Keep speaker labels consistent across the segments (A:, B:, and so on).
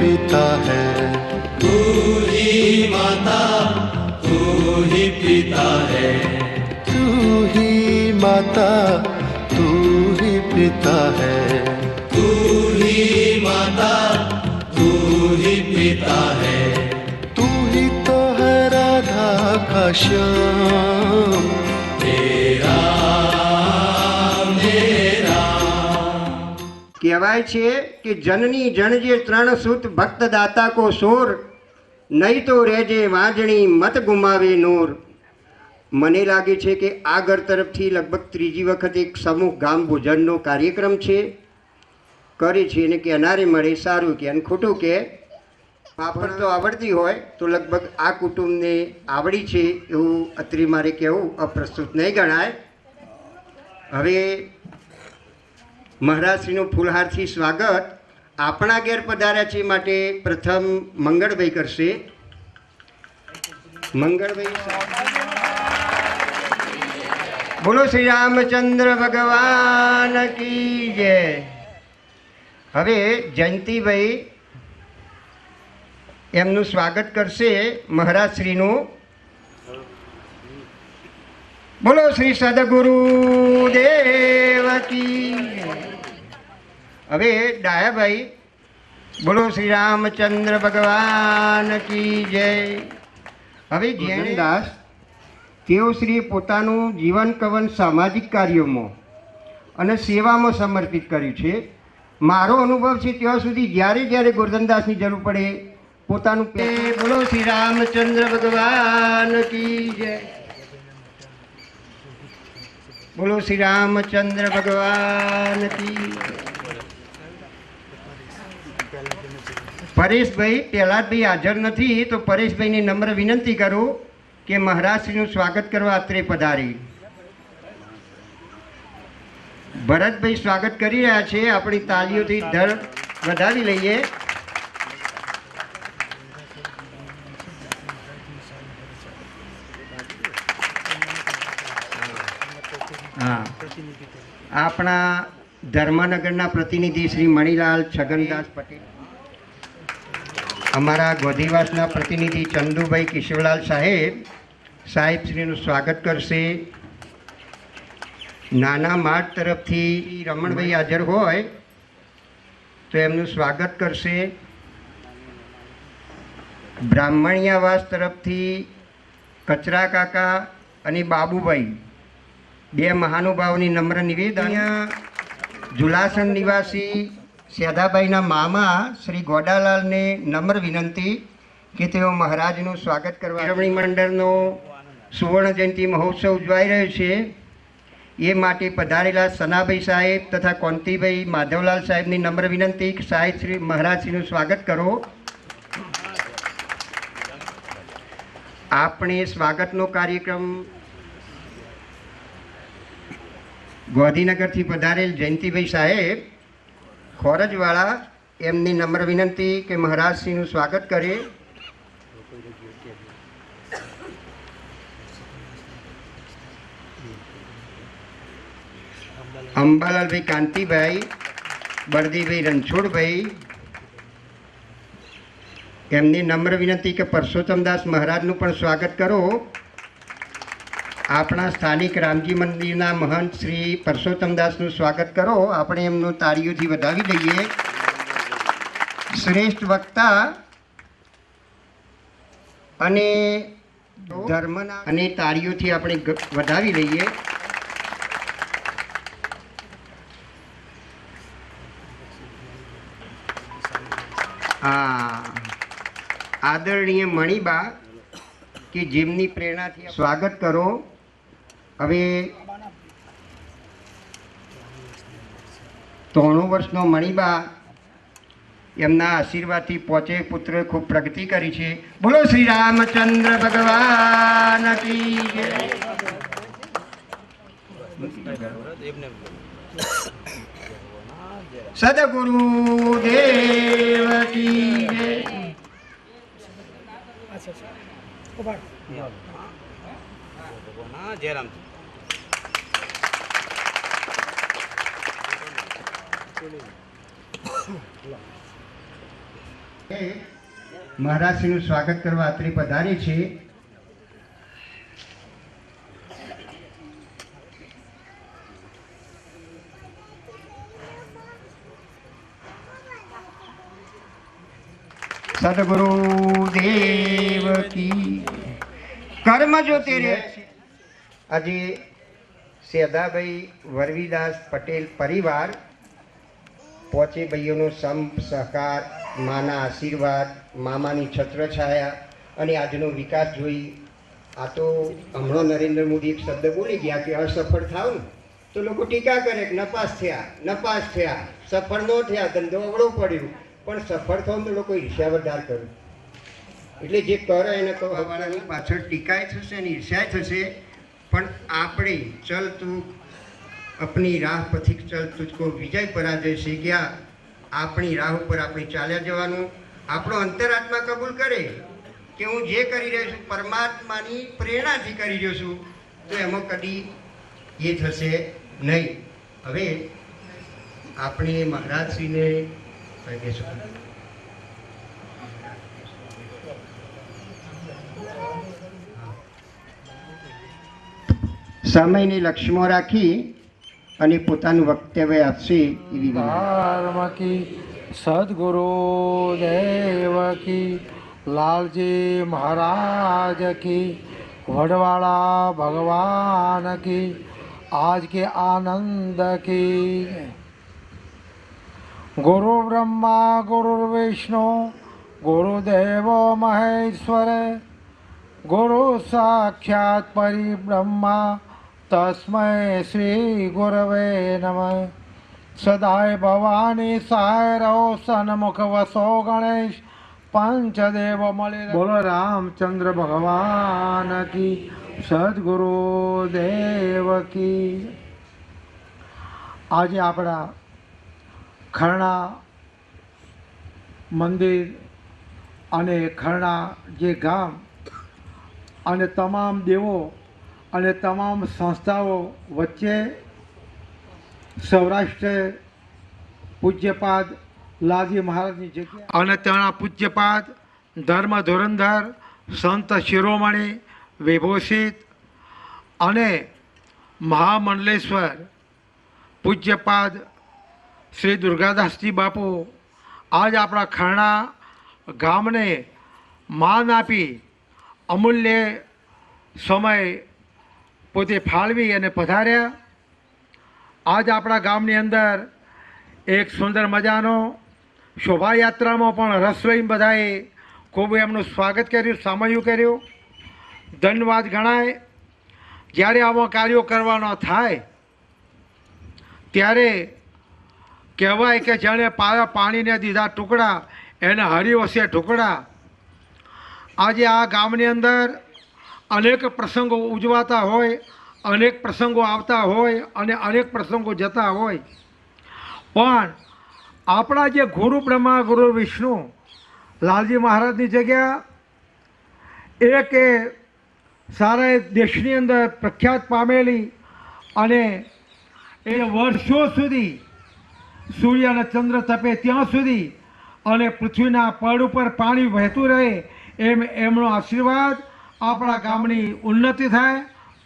A: पिता है।
B: तू ही माता, तू ही पिता है।
A: तू ही माता, तू ही पिता है।
B: तू ही माता, तू ही पिता है।
A: तू ही तो है राधा का श्याम।
B: तेरा मेरा
C: કહેવાય છે કે જનની જણજે ત્રણ સૂત ભક્ત દાતા કો સોર, નહીં તો રહેજે વાંજણી મત ગુમાવે નૂર. મને લાગે છે કે આ ઘર તરફથી લગભગ ત્રીજી વખત એક સમૂહ ગામ ભોજનનો કાર્યક્રમ છે કરે છે અને કહેનારે મળે સારું કે અને ખોટું કે. પાપડ તો આવડતી હોય તો લગભગ આ કુટુંબને આવડી છે એવું અત્રે મારે કહેવું અપ્રસ્તુત નહીં ગણાય. હવે મહારાજશ્રીનું ફૂલહારથી સ્વાગત આપણા ઘેર પધાર્યા છે માટે પ્રથમ મંગળભાઈ કરશે. મંગળભાઈ બોલો શ્રી રામચંદ્ર ભગવાન કી જય. હવે જયંતિભાઈ એમનું સ્વાગત કરશે મહારાજશ્રીનું. બોલો શ્રી સદગુરુ દેવ કી. હવે ડાયાભાઈ બોલો શ્રી રામચંદ્ર ભગવાન કી જય. હવે જૈનદાસ તેઓ શ્રી પોતાનું જીવન કવન સામાજિક કાર્યોમાં અને સેવામાં સમર્પિત કર્યું છે. મારો અનુભવ છે ત્યાં સુધી જ્યારે જ્યારે ગોરધનદાસની જરૂર પડે પોતાનું બોલો શ્રી રામચંદ્ર ભગવાન કી જય. બોલો શ્રી રામચંદ્ર ભગવાન કી. પરેશભાઈ પ્રહલાદભાઈ હાજર નથી તો પરેશભાઈને નમ્ર વિનંતી કરું કે મહારાજશ્રીનું સ્વાગત કરવા અત્રે પધારી. ભરતભાઈ સ્વાગત કરી રહ્યા છે, આપણી તાલીઓથી ધર વધાવી લઈએ. હા, આપણા ધર્મનગરના પ્રતિનિધિ શ્રી મણિલાલ છગનદાસ પટેલ, અમારા ગોધીવાસના પ્રતિનિધિ ચંદુભાઈ કિશોરલાલ સાહેબશ્રીનું સ્વાગત કરશે. નાના માઠ તરફથી રમણભાઈ હાજર હોય તો એમનું સ્વાગત કરશે. બ્રાહ્મણિયાવાસ તરફથી કચરા કાકા અને બાબુભાઈ બે મહાનુભાવોની નમ્ર નિવેદન. જુલાસણ નિવાસી સેધાભાઈના મામા શ્રી ગોડાલાલને નમ્ર વિનંતી કે તેઓ મહારાજનું સ્વાગત કરવા. કેળવણી મંડળનો સુવર્ણ જયંતિ મહોત્સવ ઉજવાઈ રહ્યો છે એ માટે પધારેલા સનાભાઈ સાહેબ તથા કોંતીભાઈ માધવલાલ સાહેબની નમ્ર વિનંતી કે સાહેબ શ્રી મહારાજશ્રીનું સ્વાગત કરો. આપણે સ્વાગતનો કાર્યક્રમ ગાંધીનગરથી પધારેલ જયંતિભાઈ સાહેબ ખોરજવાળા એમની નમ્ર વિનંતી કે મહારાજશ્રીનું સ્વાગત કરે. અંબાલાલભાઈ કાંતિભાઈ, બળદીભાઈ રણછોડભાઈ એમની નમ્ર વિનંતી કે પરસોત્તમદાસ મહારાજનું પણ સ્વાગત કરો. આપણા સ્થાનિક રામજી મંદિરના મહંત શ્રી પરસોત્તમદાસનું સ્વાગત કરો. આપણે એમનું તાળીઓથી વધાવી દઈએ. શ્રેષ્ઠ વક્તા અને ધર્મના અને તાળીઓથી આપણે વધાવી લઈએ. આદરણીય મણિબા કે જેમની પ્રેરણાથી સ્વાગત કરો. હવે 93 વર્ષનો મણિબા એમના આશીર્વાદથી પોચે પુત્રોએ ખૂબ પ્રગતિ કરી છે. બોલો શ્રી રામચંદ્ર ભગવાન કી જય. સદગુરુ દેવ કી જય.
D: જયરામ
C: મહારાજશ્રીનું સ્વાગત કરવા અત્રે પધારે છે. સદગુરુ દેવ કી. કર્મ જો તેરે. આજે સેદાભાઈ વરવીદાસ પટેલ પરિવાર પોચે ભાઈઓનો સંપ સહકાર, માના આશીર્વાદ, મામાની છત્રછાયા અને આજનો વિકાસ જોઈ આ તો હમણાં નરેન્દ્ર મોદી એક શબ્દ બોલી ગયા કે અસફળ થાવ ને તો લોકો ટીકા કરે કે નપાસ થયા, સફળ ન થયા, ધંધો અવળો પડ્યો. પણ સફળ થાવ તો લોકો ઈર્ષ્યા વધાર કરે. એટલે જે કરે એને કહેવાની પાછળ ટીકાય થશે અને ઈર્ષ્યાય થશે. પણ આપણે ચલ તું अपनी राह पथिक चल तुझको विजय पराजय से क्या अपनी राह पर આપણે ચાલ્યા જવાનું. આપણો અંતરાત્મા કબૂલ કરે કે હું જે કરી રહ્યો છું પરમાત્માની પ્રેરણાથી કરી રહ્યો છું, તો એમાં કદી એ થશે નહીં. હવે આપણે મહારાજશ્રીને કહીશું સમયને લક્ષ્યમાં રાખી અને પોતાનું વક્તવ્ય આપશે એવી
D: કી સદગુરુ દેવ કી, લાલજી મહારાજ કી, વડવાળા ભગવાન કી, આજ કે આનંદ કી. ગુરુ બ્રહ્મા ગુરુ વિષ્ણુ ગુરુદેવ મહેશ્વર, ગુરુ સાક્ષાત પરિબ્રહ્મા તસ્મૈ શ્રી ગુરવે નમઃ. સદાય ભવાની સહાય રહો, સન્મુખ વસો ગણેશ, પંચદેવ મળી. બોલો રામચંદ્ર ભગવાન કી, સદગુરુ દેવ કી. આજે આપણા ખરણા મંદિર અને ખરણા જે ગામ અને તમામ દેવો અને તમામ સંસ્થાઓ વચ્ચે સૌરાષ્ટ્ર પૂજ્યપાદ લાલજી મહારાજની જગ્યા અને તેના પૂજ્યપાદ ધર્મ ધોરણધર સંત શિરોમણી વિભૂષિત અને મહામંડલેશ્વર પૂજ્યપાદ શ્રી દુર્ગાદાસજી બાપુ આજ આપણા ખરણા ગામને માન આપી અમૂલ્ય સમય પોતે ફાળવી અને પધાર્યા. આજ આપણા ગામની અંદર એક સુંદર મજાનો શોભાયાત્રામાં પણ રસોઈ બધાએ ખૂબ એમનું સ્વાગત કર્યું, સામયું કર્યું. ધન્યવાદ ગણાય. જ્યારે આવા કાર્યો કરવાનો થાય ત્યારે કહેવાય કે જેણે પાણીને દીધા ટુકડા એને હરિવસે ટુકડા. આજે આ ગામની અંદર અનેક પ્રસંગો ઉજવાતા હોય, અનેક પ્રસંગો આવતા હોય અને અનેક પ્રસંગો જતા હોય, પણ આપણા જે ગુરુ બ્રહ્મા ગુરુ વિષ્ણુ લાલજી મહારાજની જગ્યા એ કે સારા દેશની અંદર પ્રખ્યાત પામેલી અને એ વર્ષો સુધી સૂર્ય અને ચંદ્ર તપે ત્યાં સુધી અને પૃથ્વીના પડ ઉપર પાણી વહેતું રહે એમ એમનો આશીર્વાદ આપણા ગામની ઉન્નતિ થાય,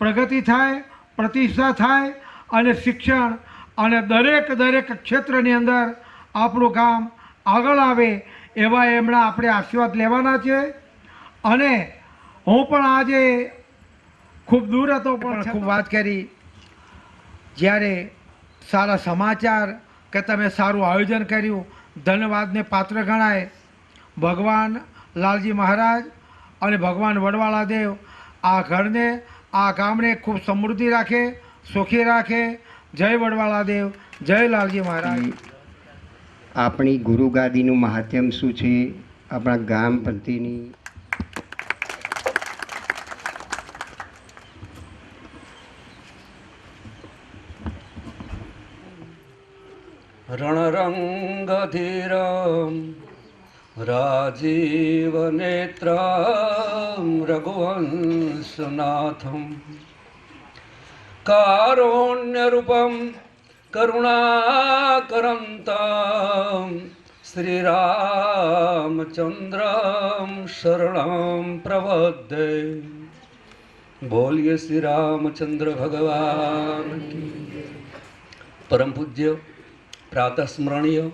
D: પ્રગતિ થાય, પ્રતિષ્ઠા થાય અને શિક્ષણ અને દરેક ક્ષેત્રની અંદર આપણું ગામ આગળ આવે એવા એમના આપણે આશીર્વાદ લેવાના છે. અને હું પણ આજે ખૂબ દૂર હતો પણ ખૂબ વાત કરી. જ્યારે સારા સમાચાર કે તમે સારું આયોજન કર્યું, ધન્યવાદને પાત્ર ગણાય. ભગવાન લાલજી મહારાજ અને ભગવાન વડવાળા દેવ આ ઘરને આ ગામને ખૂબ સમૃદ્ધિ રાખે, સુખી રાખે. જય વડવાળા દેવ, જય લાલજી મહારાજ.
C: આપણી ગુરુગાદીનું મહાત્મ્ય શું છે આપણા ગામ પ્રત્યેની
B: रणरङ्गधीरं राजीवनेत्रं रघुवंशनाथं कारुण्यरूपं करुणाकरन्तं श्रीराम रामचंद्रम शरणं प्रवद्ये। बोलिए श्री रामचंद्र भगवान की। परम पूज्य प्रातः स्मरणीय